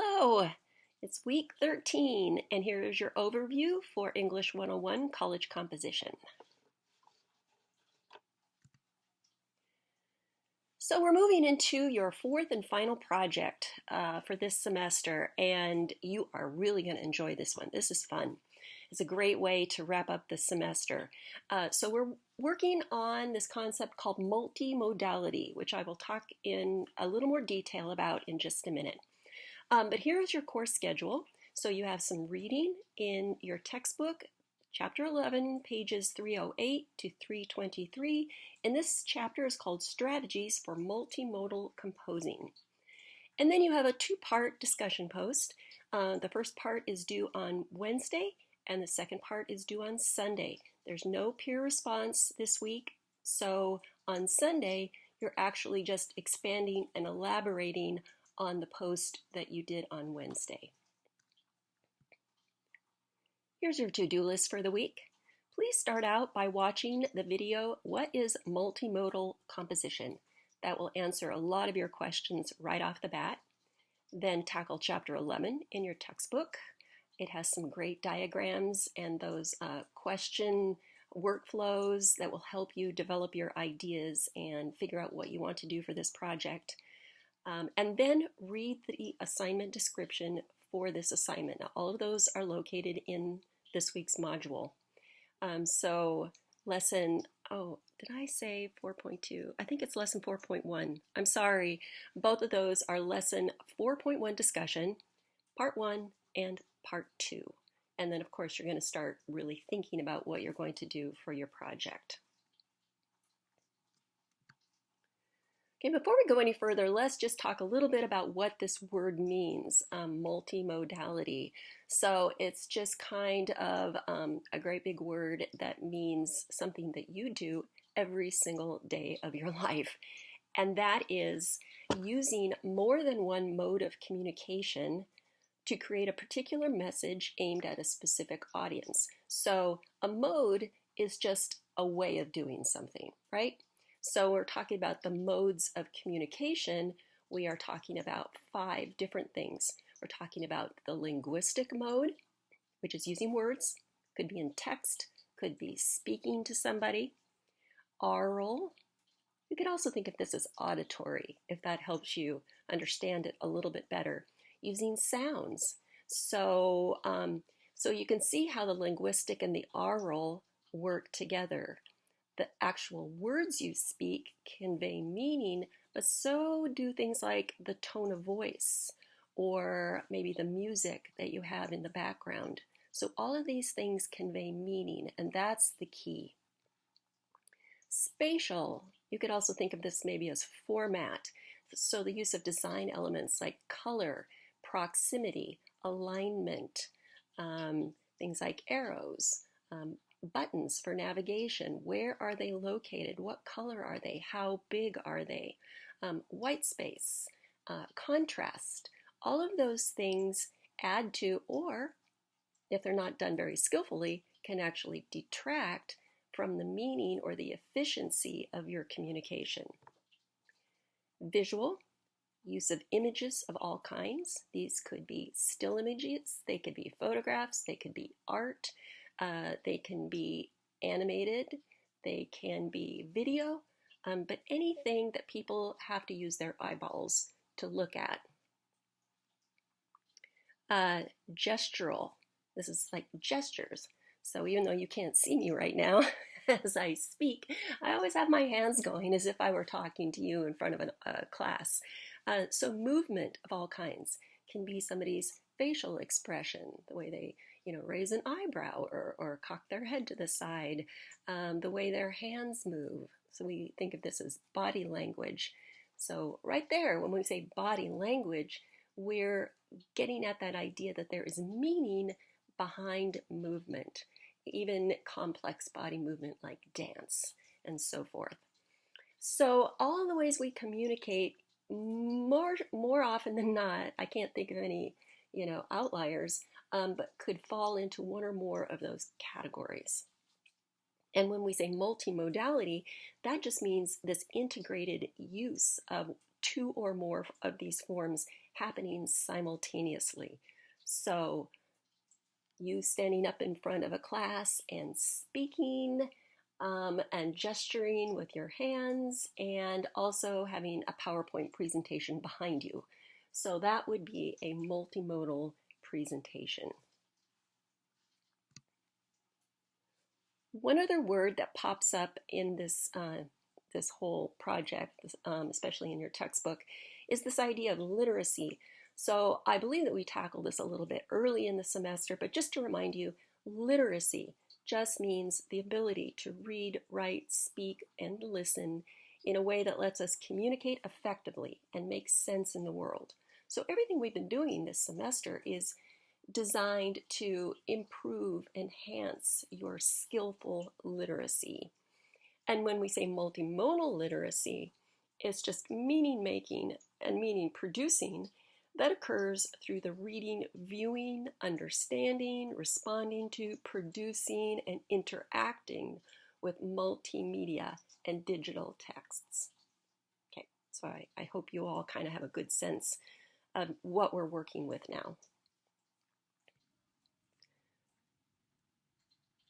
Hello, it's week 13, and here is your overview for English 101 College Composition. So we're moving into your fourth and final project for this semester, and you are really going to enjoy this one. This is fun. It's a great way to wrap up the semester. So we're working on this concept called multimodality, which I will talk in a little more detail about in just a minute. But here's your course schedule. So you have some reading in your textbook, chapter 11, pages 308 to 323. And this chapter is called Strategies for Multimodal Composing. And then you have a two-part discussion post. The first part is due on Wednesday, and the second part is due on Sunday. There's no peer response this week, so on Sunday, you're actually just expanding and elaborating on the post that you did on Wednesday. Here's your to-do list for the week. Please start out by watching the video, What is Multimodal Composition? That will answer a lot of your questions right off the bat. Then tackle chapter 11 in your textbook. It has some great diagrams and those question workflows that will help you develop your ideas and figure out what you want to do for this project. And then read the assignment description for this assignment. Now, all of those are located in this week's module. So lesson, did I say 4.2? I think it's lesson 4.1. I'm sorry. Both of those are lesson 4.1 discussion, part 1 and part 2. And then, of course, you're going to start really thinking about what you're going to do for your project. Okay, before we go any further, let's just talk a little bit about what this word means, multimodality. So it's just kind of a great big word that means something that you do every single day of your life. And that is using more than one mode of communication to create a particular message aimed at a specific audience. So a mode is just a way of doing something, right? So we're talking about the modes of communication. We are talking about 5 different things. We're talking about the linguistic mode, which is using words, could be in text, could be speaking to somebody. Oral, you could also think of this as auditory, if that helps you understand it a little bit better. Using sounds. So you can see how the linguistic and the oral work together. The actual words you speak convey meaning, but so do things like the tone of voice or maybe the music that you have in the background. So all of these things convey meaning, and that's the key. Spatial, you could also think of this maybe as format. So the use of design elements like color, proximity, alignment, things like arrows, buttons for navigation. Where are they located? What color are they? How big are they? White space, contrast. All of those things add to, or if they're not done very skillfully, can actually detract from the meaning or the efficiency of your communication. Visual, use of images of all kinds. These could be still images, they could be photographs, they could be art, they can be animated, they can be video, but anything that people have to use their eyeballs to look at. Gestural, this is like gestures. So even though you can't see me right now as I speak, I always have my hands going as if I were talking to you in front of a class. So movement of all kinds can be somebody's facial expression, the way they raise an eyebrow or cock their head to the side, the way their hands move. So we think of this as body language. So right there, when we say body language, we're getting at that idea that there is meaning behind movement, even complex body movement like dance and so forth. So all the ways we communicate, more often than not, I can't think of any outliers, but could fall into one or more of those categories. And when we say multimodality, that just means this integrated use of two or more of these forms happening simultaneously. So you standing up in front of a class and speaking and gesturing with your hands, and also having a PowerPoint presentation behind you. So that would be a multimodal presentation. One other word that pops up in this this whole project, especially in your textbook, is this idea of literacy. So I believe that we tackled this a little bit early in the semester, but just to remind you, literacy just means the ability to read, write, speak, and listen in a way that lets us communicate effectively and make sense in the world. So everything we've been doing this semester is designed to improve, enhance your skillful literacy. And when we say multimodal literacy, it's just meaning making and meaning producing that occurs through the reading, viewing, understanding, responding to, producing, and interacting with multimedia and digital texts. Okay, so I hope you all kind of have a good sense of what we're working with now.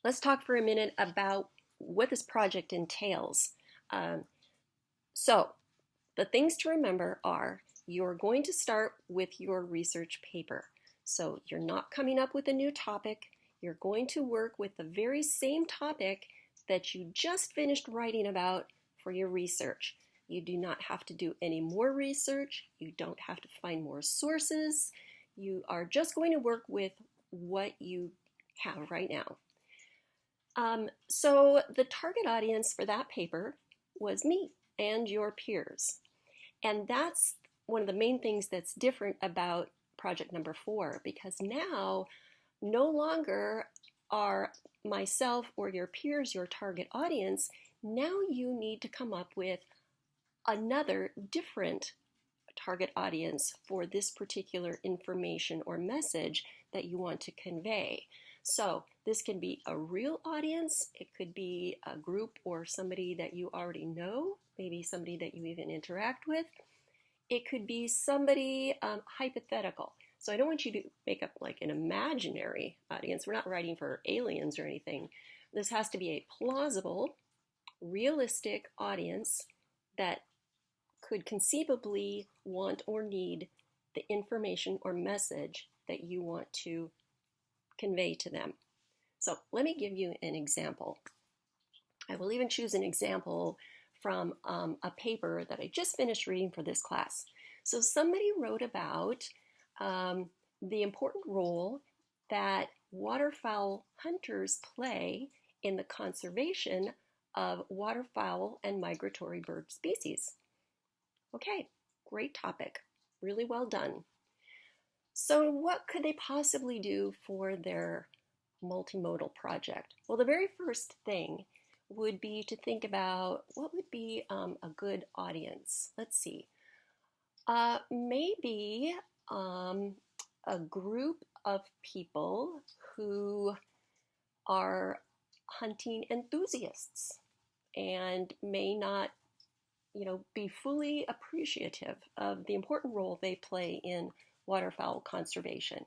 Let's talk for a minute about what this project entails. So the things to remember are you're going to start with your research paper. So you're not coming up with a new topic. You're going to work with the very same topic that you just finished writing about for your research. You do not have to do any more research. You don't have to find more sources. You are just going to work with what you have right now. So the target audience for that paper was me and your peers. And that's one of the main things that's different about project number 4, because now no longer are myself or your peers your target audience. Now you need to come up with another different target audience for this particular information or message that you want to convey. So this can be a real audience, it could be a group or somebody that you already know, maybe somebody that you even interact with. It could be somebody hypothetical. So I don't want you to make up like an imaginary audience. We're not writing for aliens or anything. This has to be a plausible, realistic audience that could conceivably want or need the information or message that you want to convey to them. So let me give you an example. I will even choose an example from a paper that I just finished reading for this class. So somebody wrote about the important role that waterfowl hunters play in the conservation of waterfowl and migratory bird species. Okay, great topic, really well done. So what could they possibly do for their multimodal project? Well, the very first thing would be to think about what would be a good audience. Let's see. Maybe a group of people who are hunting enthusiasts and may not, be fully appreciative of the important role they play in waterfowl conservation.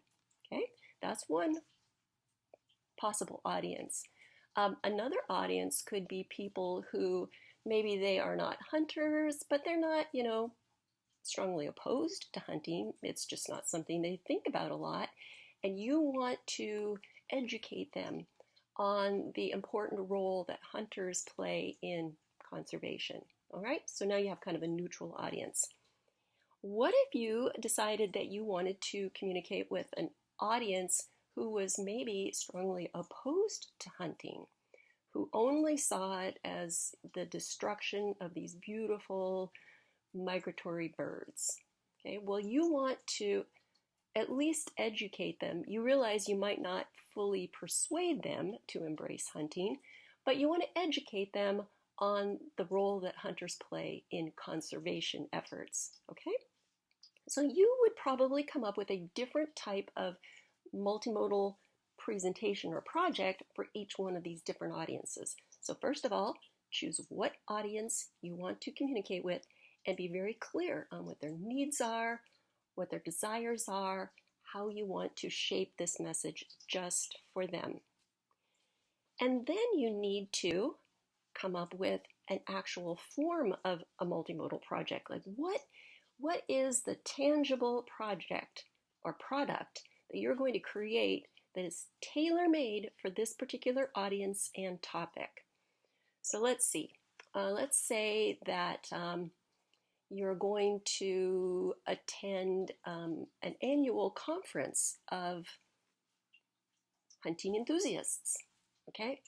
Okay, that's one possible audience. Another audience could be people who maybe they are not hunters, but they're not, strongly opposed to hunting. It's just not something they think about a lot. And you want to educate them on the important role that hunters play in conservation. All right, so now you have kind of a neutral audience. What if you decided that you wanted to communicate with an audience who was maybe strongly opposed to hunting, who only saw it as the destruction of these beautiful migratory birds? Okay, well, you want to at least educate them. You realize you might not fully persuade them to embrace hunting, but you want to educate them on the role that hunters play in conservation efforts. Okay? So you would probably come up with a different type of multimodal presentation or project for each one of these different audiences. So first of all, choose what audience you want to communicate with and be very clear on what their needs are, what their desires are, how you want to shape this message just for them. And then you need to come up with an actual form of a multimodal project. Like what is the tangible project or product that you're going to create that is tailor-made for this particular audience and topic? So let's see. Let's say that you're going to attend an annual conference of hunting enthusiasts. Okay,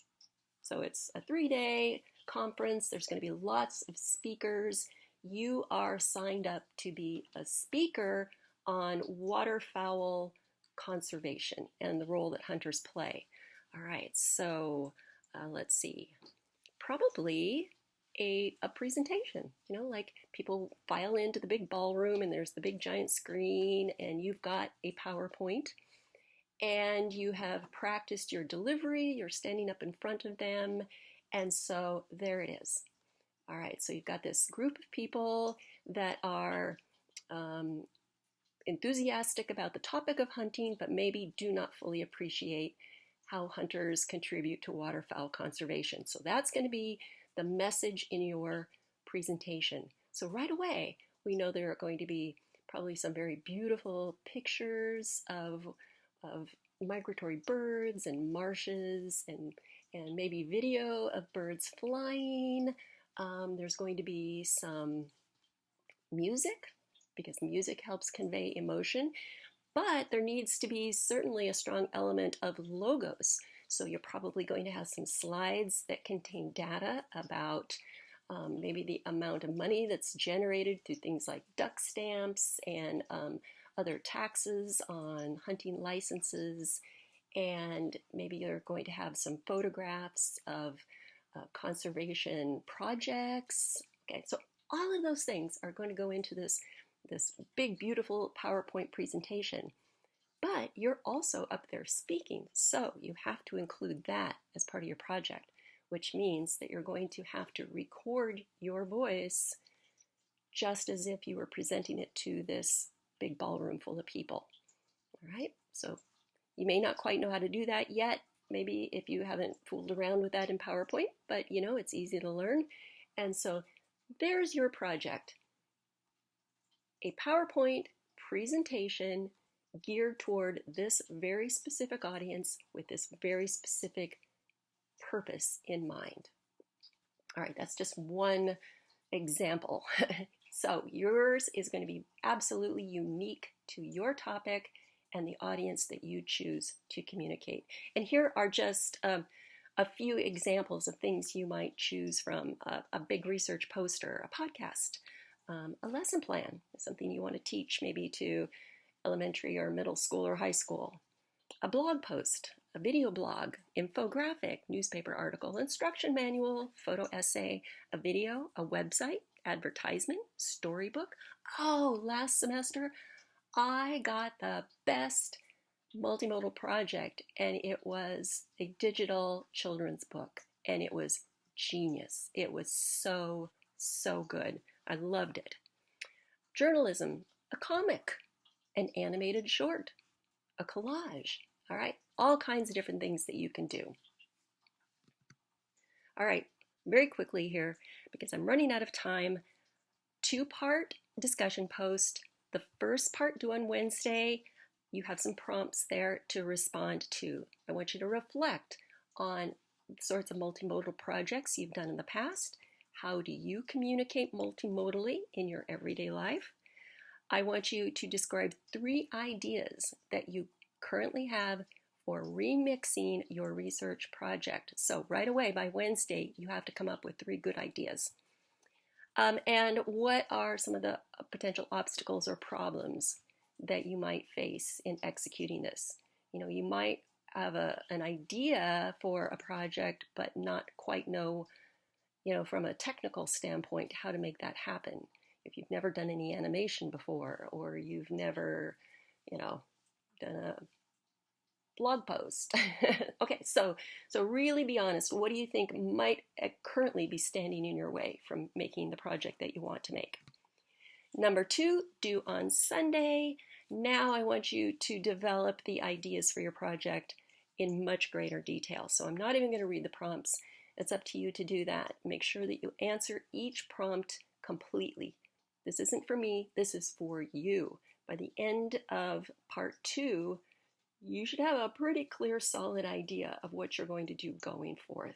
so it's a 3-day conference. There's going to be lots of speakers. You are signed up to be a speaker on waterfowl conservation and the role that hunters play. All right, so let's see. Probably a presentation, like people file into the big ballroom and there's the big giant screen and you've got a PowerPoint and you have practiced your delivery, you're standing up in front of them, and so there it is. All right, so you've got this group of people that are enthusiastic about the topic of hunting, but maybe do not fully appreciate how hunters contribute to waterfowl conservation. So that's going to be the message in your presentation. So right away, we know there are going to be probably some very beautiful pictures of migratory birds and marshes and maybe video of birds flying. There's going to be some music, because music helps convey emotion, but there needs to be certainly a strong element of logos. So you're probably going to have some slides that contain data about maybe the amount of money that's generated through things like duck stamps and other taxes on hunting licenses. And maybe you're going to have some photographs of conservation projects. Okay, so all of those things are going to go into this big, beautiful PowerPoint presentation. But you're also up there speaking, so you have to include that as part of your project, which means that you're going to have to record your voice just as if you were presenting it to this big ballroom full of people. All right, so you may not quite know how to do that yet, maybe if you haven't fooled around with that in PowerPoint, but it's easy to learn. And so there's your project. A PowerPoint presentation geared toward this very specific audience with this very specific purpose in mind. All right, that's just one example. So yours is going to be absolutely unique to your topic and the audience that you choose to communicate. And here are just a few examples of things you might choose from a big research poster, a podcast, a lesson plan, something you want to teach maybe to elementary or middle school or high school, a blog post, a video blog, infographic, newspaper article, instruction manual, photo essay, a video, a website, advertisement, storybook. Oh, last semester I got the best multimodal project, and it was a digital children's book, and it was genius. It was so, so good. I loved it. Journalism, a comic, an animated short, a collage. All right, all kinds of different things that you can do. All right, very quickly here, because I'm running out of time, 2-part discussion post. The first part due on Wednesday. You have some prompts there to respond to. I want you to reflect on the sorts of multimodal projects you've done in the past. How do you communicate multimodally in your everyday life? I want you to describe 3 ideas that you currently have for remixing your research project. So right away by Wednesday, you have to come up with 3 good ideas. And what are some of the potential obstacles or problems that you might face in executing this? You might have an idea for a project, but not quite know, from a technical standpoint, how to make that happen. If you've never done any animation before, or you've never, done a blog post. Okay, so really be honest. What do you think might currently be standing in your way from making the project that you want to make? Number 2, due on Sunday. Now I want you to develop the ideas for your project in much greater detail. So I'm not even going to read the prompts. It's up to you to do that. Make sure that you answer each prompt completely. This isn't for me, this is for you. By the end of part 2, you should have a pretty clear, solid idea of what you're going to do going forth.